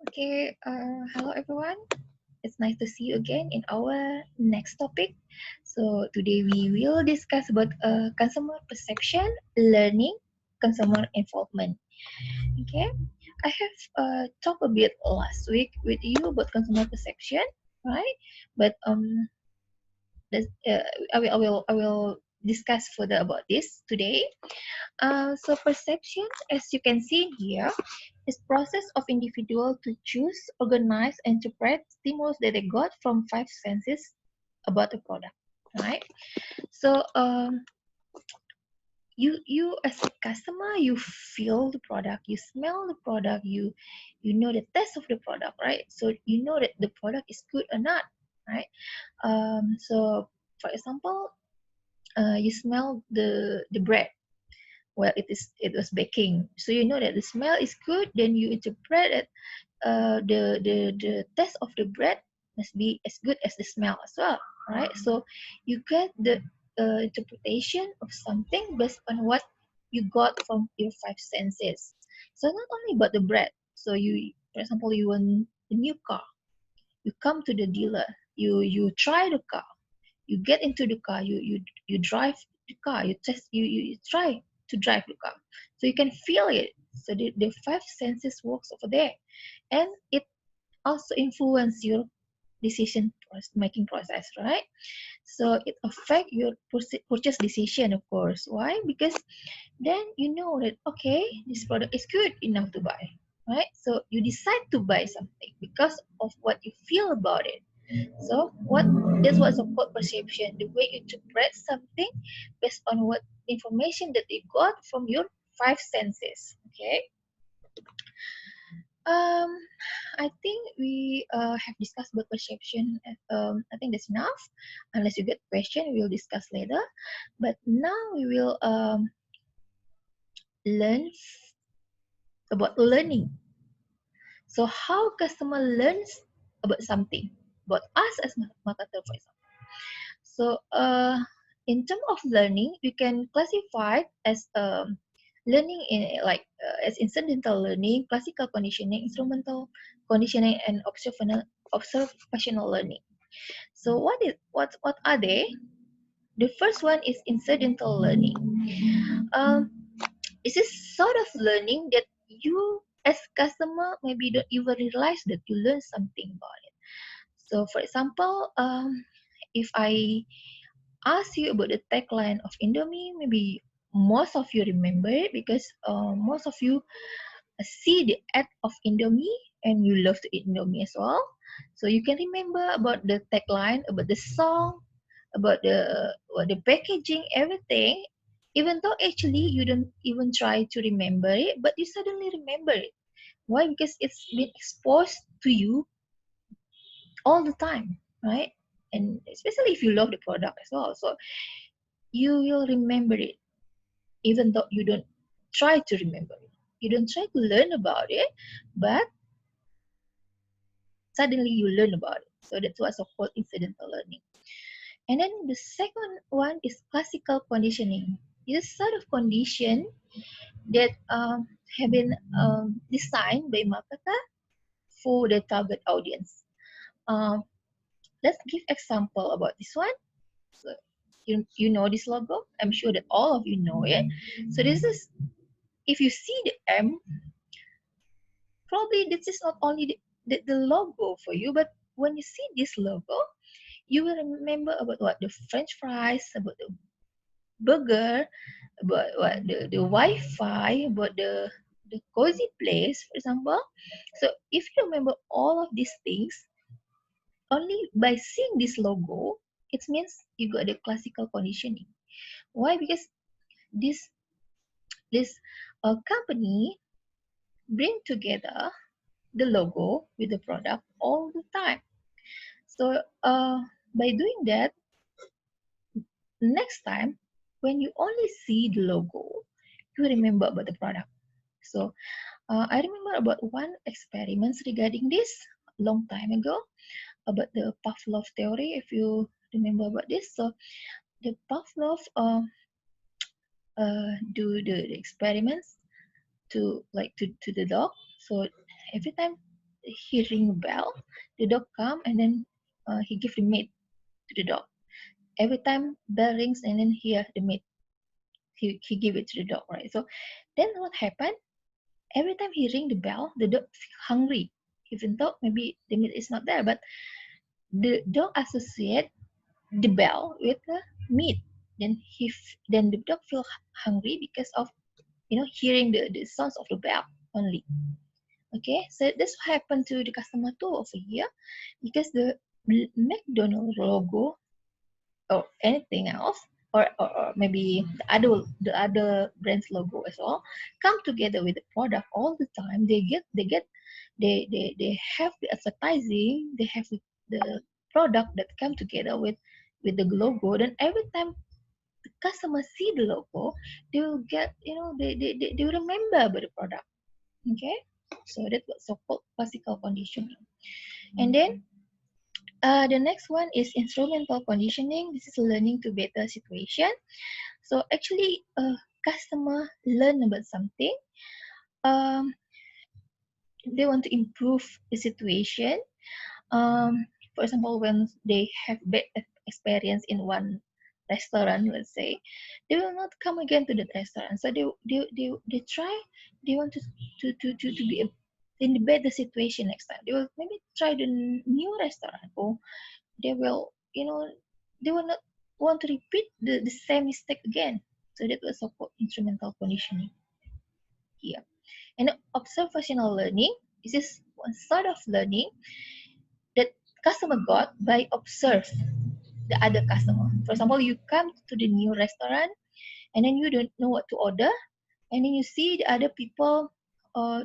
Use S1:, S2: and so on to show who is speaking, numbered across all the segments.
S1: Okay, hello everyone. It's nice to see you again in our next topic. So today we will discuss about consumer perception, learning, consumer involvement. Okay, I have talked a bit last week with you about consumer perception, right? But this, I will discuss further about this today. So perception, as you can see here, is process of individual to choose, organize, interpret stimulus that they got from five senses about the product, right? So you as a customer, you feel the product, you smell the product, you know the taste of the product, right? So you know that the product is good or not, right? So for example, you smell the bread. Well, it was baking, so you know that the smell is good. Then you interpret it, the taste of the bread must be as good as the smell as well, right? So you get the interpretation of something based on what you got from your five senses. So not only about the bread. So you, for example, you want a new car. You come to the dealer. You try the car. You get into the car. You drive the car. You try to drive the car. So you can feel it. So the five senses works over there, and it also influence your making process, right? So it affect your purchase decision, of course. Why? Because then you know that okay, this product is good enough to buy, right? So you decide to buy something because of what you feel about it. So what this was a called perception, the way you interpret something based on what information that you got from your five senses. Okay. Um, I think we have discussed about perception. I think that's enough. Unless you get question, we'll discuss later. But now we will learn about learning. So how customer learns about something, about us as marketer, for example. So in terms of learning, we can classify as learning in as incidental learning, classical conditioning, instrumental conditioning, and observational learning. So what are they? The first one is incidental learning. Um, this is sort of learning that you as customer maybe don't even realize that you learn something about it. So for example, if I ask you about the tagline of Indomie, maybe most of you remember it because most of you see the ad of Indomie and you love to eat Indomie as well. So you can remember about the tagline, about the song, about the packaging, everything. Even though actually you don't even try to remember it, but you suddenly remember it. Why? Because it's been exposed to you all the time, right? And especially if you love the product as well. So you will remember it even though you don't try to remember it. You don't try to learn about it, but suddenly you learn about it. So that's what's called incidental learning. And then the second one is classical conditioning. It's sort of condition that have been designed by marketer for the target audience. Um, let's give example about this one. So you know this logo. I'm sure that all of you know it. So this is, if you see the M, probably this is not only the logo for you, but when you see this logo, you will remember about what the French fries, about the burger, about what the Wi-Fi, about the cozy place, for example. So if you remember all of these things, only by seeing this logo, it means you got the classical conditioning. Why? Because this this company bring together the logo with the product all the time. So by doing that, next time when you only see the logo, you remember about the product. So I remember about one experiment regarding this long time ago about the Pavlov theory. If you remember about this, so the Pavlov do the experiments to the dog. So every time he ring a bell, the dog come, and then he give the meat to the dog. Every time bell rings, and then here the meat, he give it to the dog, right? So then what happened? Every time he ring the bell, the dog feel hungry, even though maybe the meat is not there, but the dog associate the bell with the meat. Then then the dog feel hungry because of hearing the sounds of the bell only. Okay, so this happened to the customer too over here, because the McDonald's logo or anything else, or maybe the other brand's logo as well, come together with the product all the time. They have the advertising, they have the product that come together with the logo. Then every time the customer see the logo, they will get, they will remember about the product. Okay, so that's what so-called classical conditioning. And then the next one is instrumental conditioning. This is learning to better situation. So actually, customer learn about something. Um, they want to improve the situation. For example, when they have bad experience in one restaurant, let's say, they will not come again to the restaurant. So they try. They want to be in the better situation next time. They will maybe try the new restaurant, or they will, they will not want to repeat the same mistake again. So that was so-called instrumental conditioning here. And observational learning, this is one sort of learning that customer got by observe the other customer. For example, you come to the new restaurant, and then you don't know what to order, and then you see the other people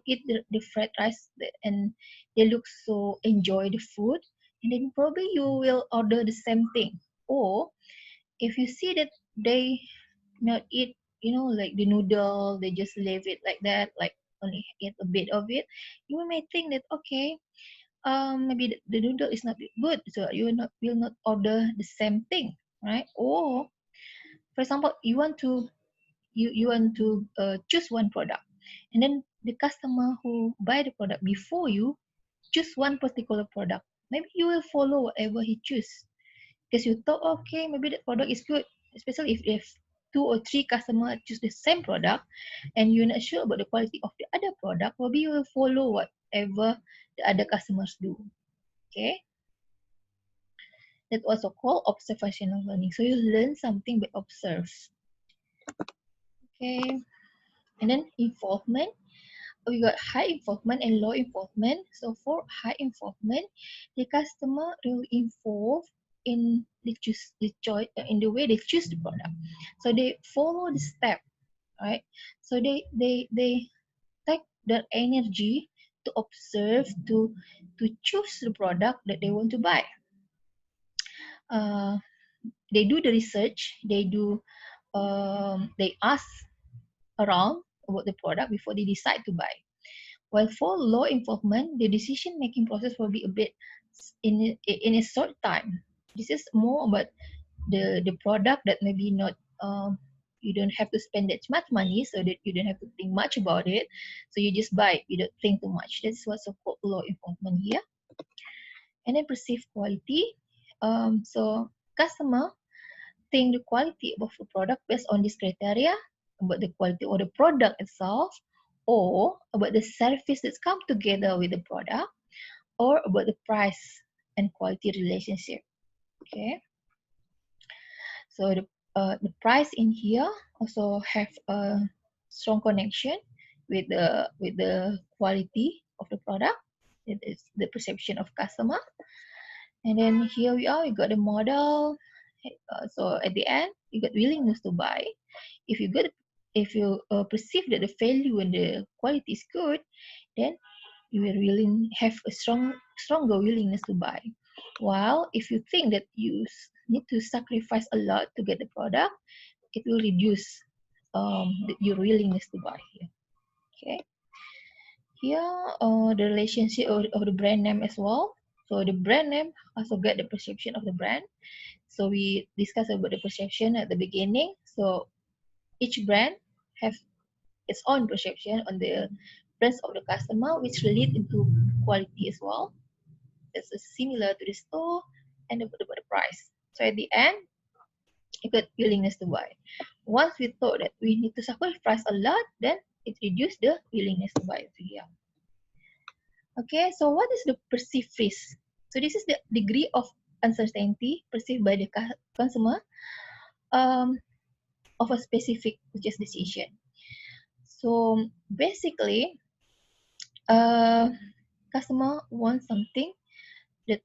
S1: eat the fried rice, and they look so enjoy the food, and then probably you will order the same thing. Or if you see that they not eat, like the noodle, they just leave it like that, like only eat a bit of it, you may think that, okay, maybe the noodle is not good, so you will not order the same thing, right? Or for example, you want to choose one product, and then the customer who buy the product before you choose one particular product, maybe you will follow whatever he choose, because you thought, okay, maybe that product is good. Especially if two or three customers choose the same product, and you're not sure about the quality of the other product, maybe you will follow whatever the other customers do. Okay, that also called observational learning. So you learn something by observe. Okay, and then involvement. We got high involvement and low involvement. So for high involvement, the customer will involve in the choose the choice, in the way they choose the product. So they follow the step, right? So they take their energy to observe, to choose the product that they want to buy. Uh, they do the research. They ask around about the product before they decide to buy. While for low involvement, the decision-making process will be a bit in a short time. This is more about the product that maybe not, you don't have to spend that much money, so that you don't have to think much about it. So you just buy, you don't think too much. That's what's called low involvement here. And then perceived quality. So customer think the quality of the product based on this criteria, about the quality of the product itself, or about the service that's come together with the product, or about the price and quality relationship. Okay, so the price in here also have a strong connection with the quality of the product. It is the perception of customer. And then here we are, we got the model. So at the end, you got willingness to buy. If you perceive that the value and the quality is good, then you will really have a stronger willingness to buy. While if you think that you need to sacrifice a lot to get the product, it will reduce your willingness to buy here. Okay. Here, the relationship of the brand name as well. So the brand name also get the perception of the brand. So we discussed about the perception at the beginning. So each brand have its own perception on the preference of the customer, which relate into quality as well. It's similar to the store and the price. So at the end, you got willingness to buy. Once we thought that we need to sacrifice a lot, then it reduced the willingness to buy. So yeah. Okay, so what is the perceived risk? So this is the degree of uncertainty perceived by the consumer of a specific purchase decision. So basically, customer wants something that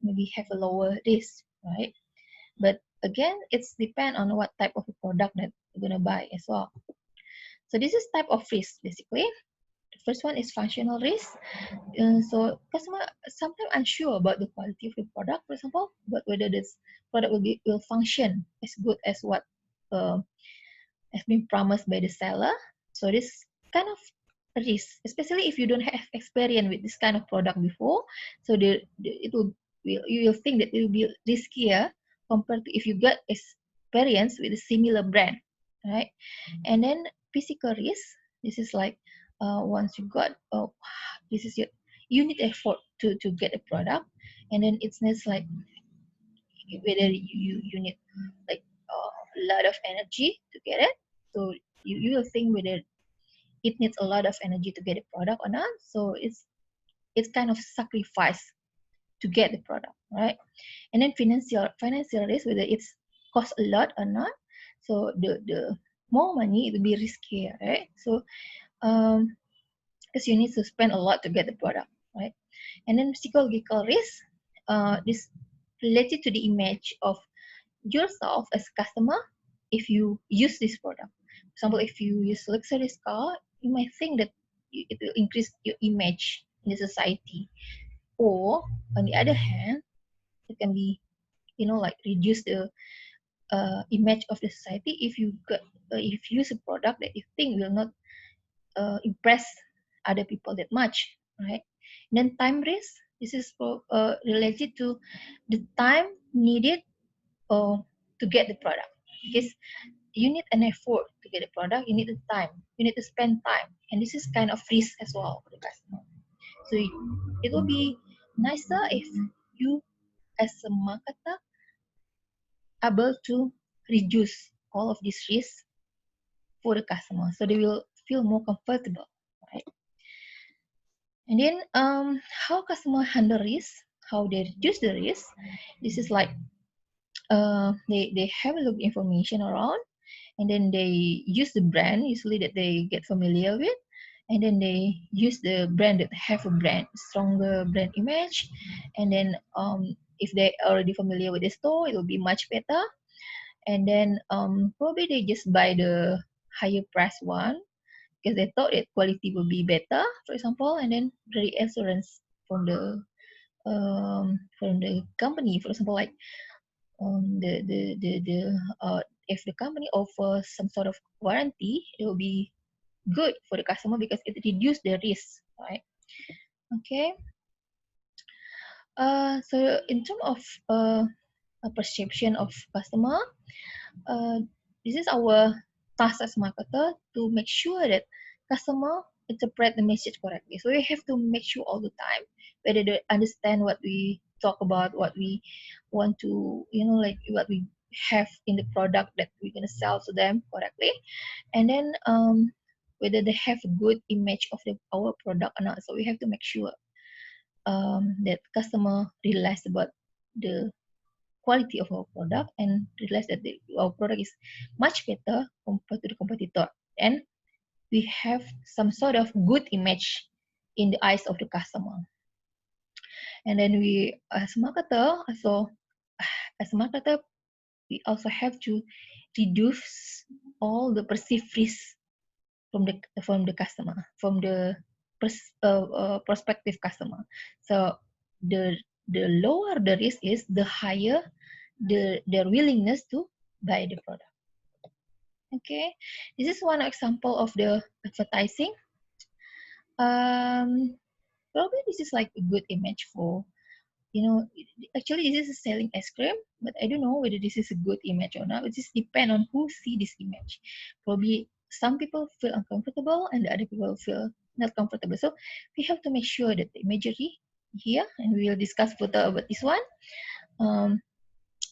S1: maybe have a lower risk, right? But again, it's depend on what type of a product that you're gonna buy as well. So this is type of risk basically. The first one is functional risk. So customer sometimes unsure about the quality of the product, for example, but whether this product will function as good as what uh, has been promised by the seller. So this kind of risk, especially if you don't have experience with this kind of product before, so you will think that it will be riskier compared to if you got experience with a similar brand, right? And then physical risk. This is like once you got this is your you need effort to get a product, and then it's needs like whether you need like a lot of energy to get it. So you will think whether it needs a lot of energy to get a product or not. So it's kind of sacrifice to get the product, right? And then financial risk, whether it's cost a lot or not. So the more money, it will be riskier, right? So because you need to spend a lot to get the product, right? And then psychological risk, this related to the image of yourself as a customer if you use this product. For example, if you use luxurious car, you might think that it will increase your image in the society. Or on the other hand, it can be, like reduce the image of the society if you got if you use a product that you think will not impress other people that much, right? And then time risk. This is related to the time needed to get the product, because you need an effort to get the product. You need the time. You need to spend time, and this is kind of risk as well for the customer. So it will be nicer if you, as a marketer, able to reduce all of these risks for the customer, so they will feel more comfortable, right? And then how customer handle risk, how they reduce the risk. This is like they have a lot of information around, and then they use the brand usually that they get familiar with, and then they use the brand that have a stronger brand image. And then if they already familiar with the store, it will be much better. And then probably they just buy the higher price one because they thought that quality will be better, for example. And then the assurance from the company, for example, like if the company offers some sort of warranty, it will be good for the customer because it reduces the risk, right? Okay. So in terms of a perception of customer, uh, this is our task as marketer to make sure that customer interpret the message correctly. So we have to make sure all the time whether they understand what we talk about, what we want to, like what we have in the product that we're gonna sell to them correctly, and then whether they have a good image of our product or not. So we have to make sure that customer realize about the quality of our product and realize that our product is much better compared to the competitor, and we have some sort of good image in the eyes of the customer. And then we as a marketer we also have to reduce all the perceived risk from the customer, from the prospective customer. So the lower the risk is, the higher their willingness to buy the product. Okay, this is one example of the advertising. Probably this is like a good image for, actually this is selling ice cream, but I don't know whether this is a good image or not. It just depends on who see this image. Probably some people feel uncomfortable and the other people feel not comfortable. So we have to make sure that the imagery here, and we will discuss further about this one.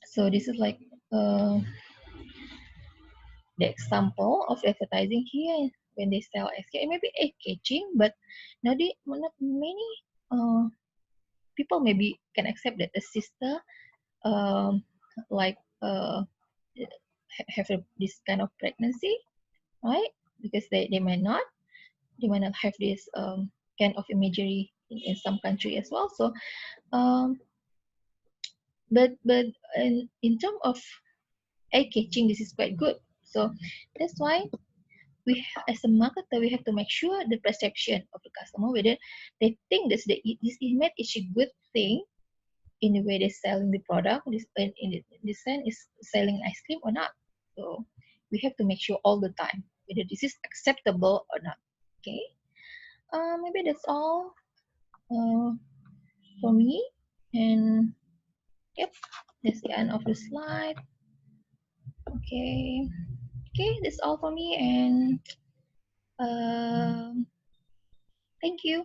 S1: So this is like the example of advertising here when they sell ice cream. It may be eye catching, but not many people maybe can accept that the sister um, like have this kind of pregnancy, right? Because they might not have this kind of imagery in some country as well. So um, but in terms of eye catching, this is quite good. So that's why as a marketer, we have to make sure the perception of the customer, whether they think this image is a good thing in the way they're selling the product, in this sense is selling ice cream or not. So we have to make sure all the time whether this is acceptable or not. Okay. Maybe that's all for me. And yep, that's the end of the slide. Okay. Okay, that's all for me, and thank you.